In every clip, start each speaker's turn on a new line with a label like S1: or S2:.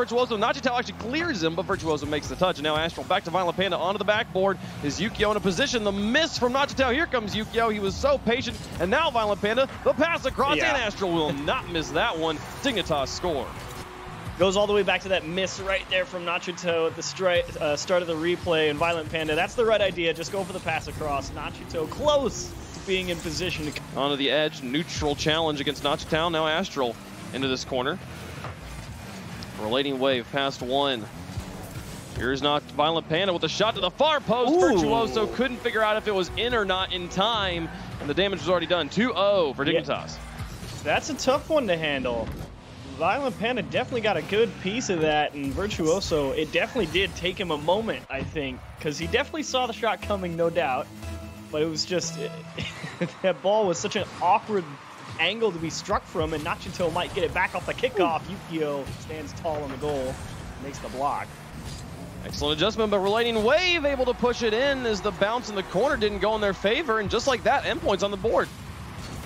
S1: Virtuoso. Nachitao actually clears him, but Virtuoso makes the touch. And now Astral back to Violent Panda onto the backboard. Is Yukio in a position? The miss from Nachitao. Here comes Yukio. He was so patient. And now Violent Panda, the pass across, and Astral will not miss that one. Dignitas score.
S2: Goes all the way back to that miss right there from Nachito at the start of the replay. And Violent Panda, that's the right idea. Just go for the pass across. Nachito close to being in position.
S1: Onto the edge, neutral challenge against Nachitown. Now Astral into this corner. Relating wave past one. Here's not Violent Panda with a shot to the far post. Ooh. Virtuoso couldn't figure out if it was in or not in time. And the damage was already done. 2-0 for Dignitas.
S2: Yeah. That's a tough one to handle. Violent Panda definitely got a good piece of that, and Virtuoso, it definitely did take him a moment, I think, because he definitely saw the shot coming, no doubt, but it was just, that ball was such an awkward angle to be struck from, and Nachito might get it back off the kickoff. Yukio stands tall on the goal, makes the block.
S1: Excellent adjustment, but Relating Wave able to push it in as the bounce in the corner didn't go in their favor, and just like that, Endpoint's on the board.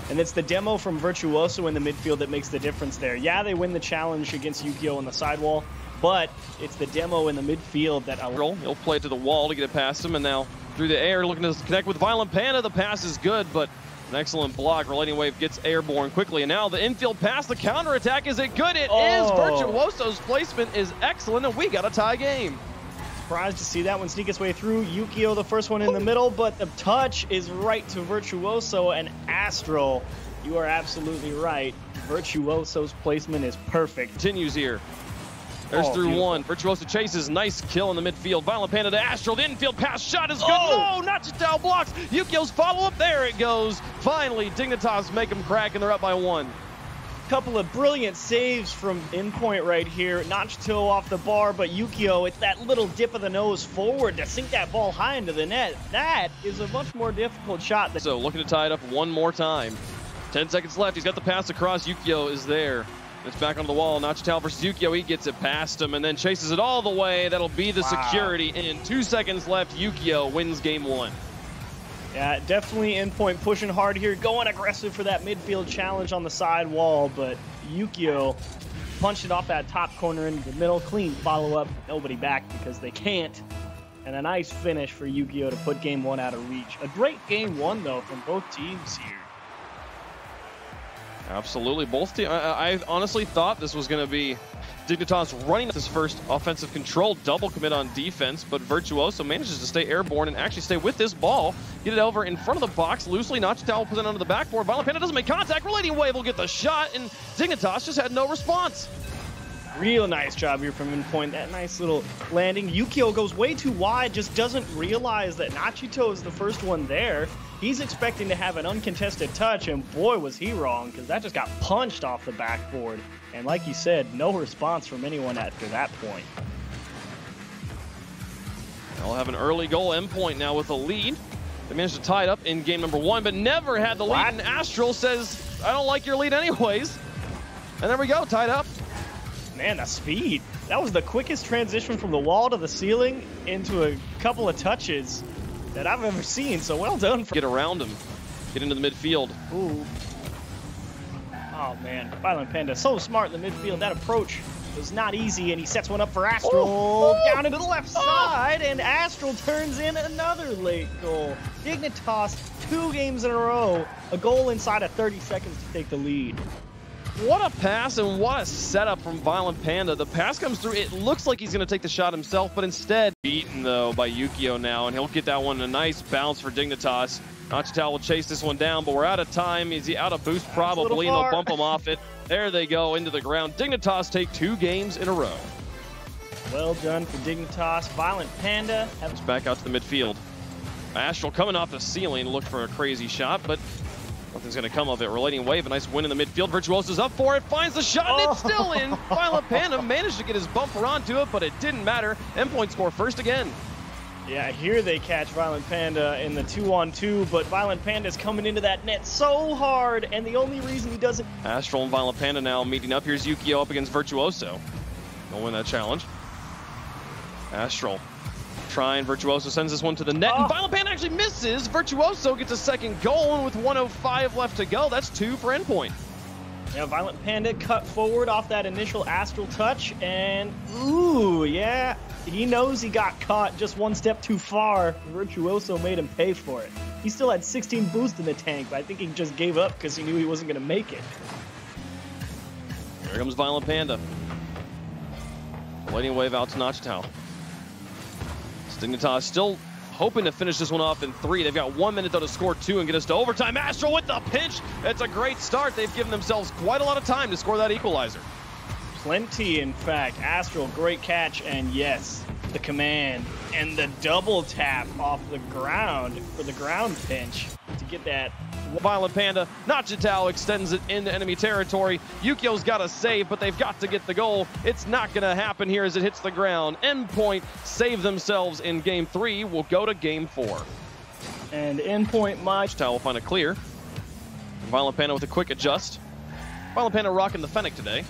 S2: And it's the demo from Virtuoso in the midfield that makes the difference there. Yeah, they win the challenge against Yukio on the sidewall, but it's the demo in the midfield that...
S1: He'll play it to the wall to get it past him, and now through the air looking to connect with Violent Panda. The pass is good, but an excellent block. Relating Wave gets airborne quickly, and now the infield pass, the counterattack. Is it good? It is! Virtuoso's placement is excellent, and we got a tie game.
S2: Surprised to see that one sneak its way through. Yukio, the first one in the middle, but the touch is right to Virtuoso, and Astral, you are absolutely right. Virtuoso's placement is perfect.
S1: Continues here. There's through beautiful. One. Virtuoso chases. Nice kill in the midfield. Violent Panda to Astral. The infield pass shot is good. No, Nachitao blocks. Yukio's follow-up. There it goes. Finally, Dignitas make them crack, and they're up by one.
S2: Couple of brilliant saves from Endpoint right here. Nachito off the bar, but Yukio, it's that little dip of the nose forward to sink that ball high into the net. That is a much more difficult shot.
S1: So looking to tie it up one more time. 10 seconds left. He's got the pass across. Yukio is there. It's back onto the wall. Nachitao versus Yukio. He gets it past him and then chases it all the way. That'll be the security. And 2 seconds left. Yukio wins game one.
S2: Yeah, definitely Endpoint pushing hard here, going aggressive for that midfield challenge on the side wall, but Yukio punched it off that top corner into the middle. Clean follow-up, nobody back because they can't. And a nice finish for Yukio to put game one out of reach. A great game one, though, from both teams here.
S1: Absolutely, both teams. I honestly thought this was going to be Dignitas running his first offensive control double commit on defense, but Virtuoso manages to stay airborne and actually stay with this ball. Get it over in front of the box loosely. Nachitao will put it onto the backboard. Violent Panda doesn't make contact. Relating Wave will get the shot, and Dignitas just had no response.
S2: Real nice job here from Endpoint. That nice little landing. Yukio goes way too wide, just doesn't realize that Nachito is the first one there. He's expecting to have an uncontested touch, and boy, was he wrong, because that just got punched off the backboard. And like you said, no response from anyone after that point.
S1: They'll have an early goal. Endpoint now with a lead. They managed to tie it up in game number one, but never had the lead. And Astral says, I don't like your lead anyways. And there we go, tied up.
S2: Man, the speed. That was the quickest transition from the wall to the ceiling into a couple of touches that I've ever seen, so well done.
S1: Get around him, get into the midfield.
S2: Ooh. Oh man, Violent Panda, so smart in the midfield. That approach was not easy, and he sets one up for Astral. Down into the left side, and Astral turns in another late goal. Dignitas, 2 games in a row, a goal inside of 30 seconds to take the lead.
S1: What a pass and what a setup from Violent Panda. The pass comes through. It looks like he's going to take the shot himself, but instead beaten, though, by Yukio now, and he'll get that one. A nice bounce for Dignitas. Nachitao will chase this one down, but we're out of time. Is he out of boost? Probably, and they'll bump him off it. There they go, into the ground. Dignitas take 2 games in a row.
S2: Well done for Dignitas. Violent Panda.
S1: It's back out to the midfield. Astral coming off the ceiling, looked for a crazy shot, but nothing's going to come of it. Relating Wave, a nice win in the midfield. Virtuoso's up for it, finds the shot, and it's still in. Violent Panda managed to get his bumper onto it, but it didn't matter. Endpoint score first again.
S2: Yeah, here they catch Violent Panda in the 2-on-2, but Violent Panda's coming into that net so hard, and the only reason he doesn't...
S1: Astral and Violent Panda now meeting up. Here's Yukio up against Virtuoso. He'll win that challenge. Astral trying. Virtuoso sends this one to the net, and Violent Panda actually misses. Virtuoso gets a second goal, and with 1:05 left to go, that's 2 for Endpoint.
S2: Yeah, Violent Panda cut forward off that initial Astral touch, and ooh, yeah, he knows he got caught just one step too far. Virtuoso made him pay for it. He still had 16 boost in the tank, but I think he just gave up because he knew he wasn't going to make it.
S1: Here comes Violent Panda. Lightning Wave out to Nachitao. Dignitas still hoping to finish this one off in 3. They've got 1 minute though to score 2 and get us to overtime. Astral with the pinch. It's a great start. They've given themselves quite a lot of time to score that equalizer.
S2: Plenty, in fact. Astral, great catch, and yes, the command and the double tap off the ground for the ground pinch to get that.
S1: Violent Panda, Nachitao extends it into enemy territory. Yukio's got a save, but they've got to get the goal. It's not going to happen here as it hits the ground. Endpoint save themselves in game 3. We'll go to game 4.
S2: And Endpoint might.
S1: Nachitao will find a clear. Violent Panda with a quick adjust. Violent Panda rocking the Fennec today.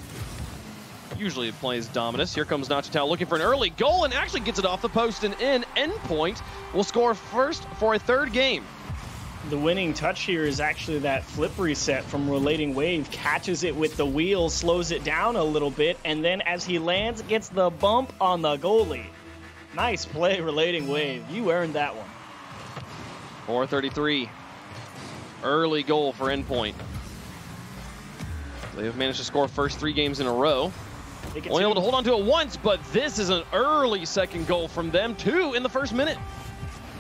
S1: Usually it plays Dominus. Here comes Nachitao looking for an early goal and actually gets it off the post and in. Endpoint will score first for a 3rd game.
S2: The winning touch here is actually that flip reset from Relating Wave. Catches it with the wheel, slows it down a little bit, and then as he lands, gets the bump on the goalie. Nice play, Relating Wave. You earned that one.
S1: 4:33. Early goal for Endpoint. They have managed to score first 3 games in a row. Only able to hold on to it once, but this is an early 2nd goal from them. 2 in the 1st minute.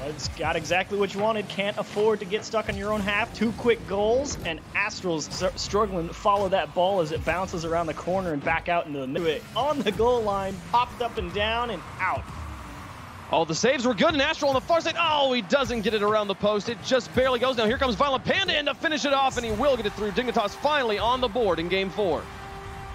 S2: It's got exactly what you wanted. Can't afford to get stuck on your own half. 2 quick goals, and Astral's struggling to follow that ball as it bounces around the corner and back out into the middle. On the goal line, popped up and down and out.
S1: Oh, the saves were good, and Astral on the far side. Oh, he doesn't get it around the post. It just barely goes. Now here comes Violent Panda in to finish it off, and he will get it through. Dignitas finally on the board in game 4.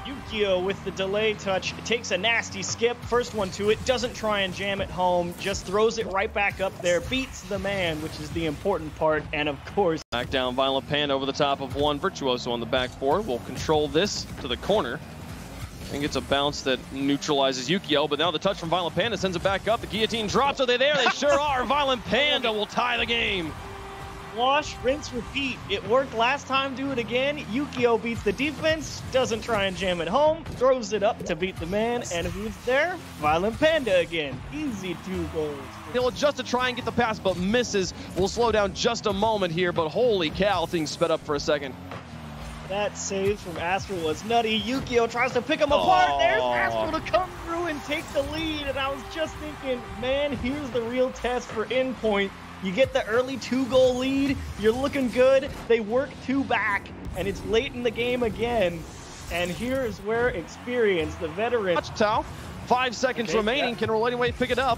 S2: Yukio with the delay touch takes a nasty skip, first one to it, doesn't try and jam it home, just throws it right back up there, beats the man, which is the important part, and of course...
S1: Back down Violent Panda over the top of one. Virtuoso on the backboard will control this to the corner and gets a bounce that neutralizes Yukio, but now the touch from Violent Panda sends it back up. The guillotine drops. Are they there? They sure are. Violent Panda will tie the game.
S2: Wash, rinse, repeat. It worked last time, do it again. Yukio beats the defense, doesn't try and jam it home, throws it up to beat the man, and who's there? Violent Panda again. Easy 2 goals.
S1: He'll adjust to try and get the pass, but misses. We'll slow down just a moment here, but holy cow, things sped up for a second.
S2: That save from Astral was nutty. Yukio tries to pick him apart. There's Astral to come through and take the lead, and I was just thinking, man, here's the real test for Endpoint. You get the early 2-goal lead, you're looking good, they work 2 back, and it's late in the game again. And here's where experience, the veteran...
S1: Nachitao, 5 seconds remaining, can Relating Wave pick it up?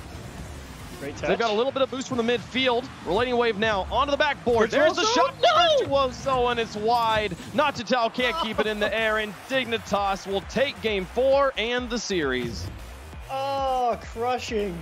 S2: Great touch.
S1: They've got a little bit of boost from the midfield. Relating Wave now onto the backboard. There's the shot, Virtuoso, and it's wide. Nachitao can't keep it in the air, and Dignitas will take game 4 and the series.
S2: Oh, crushing.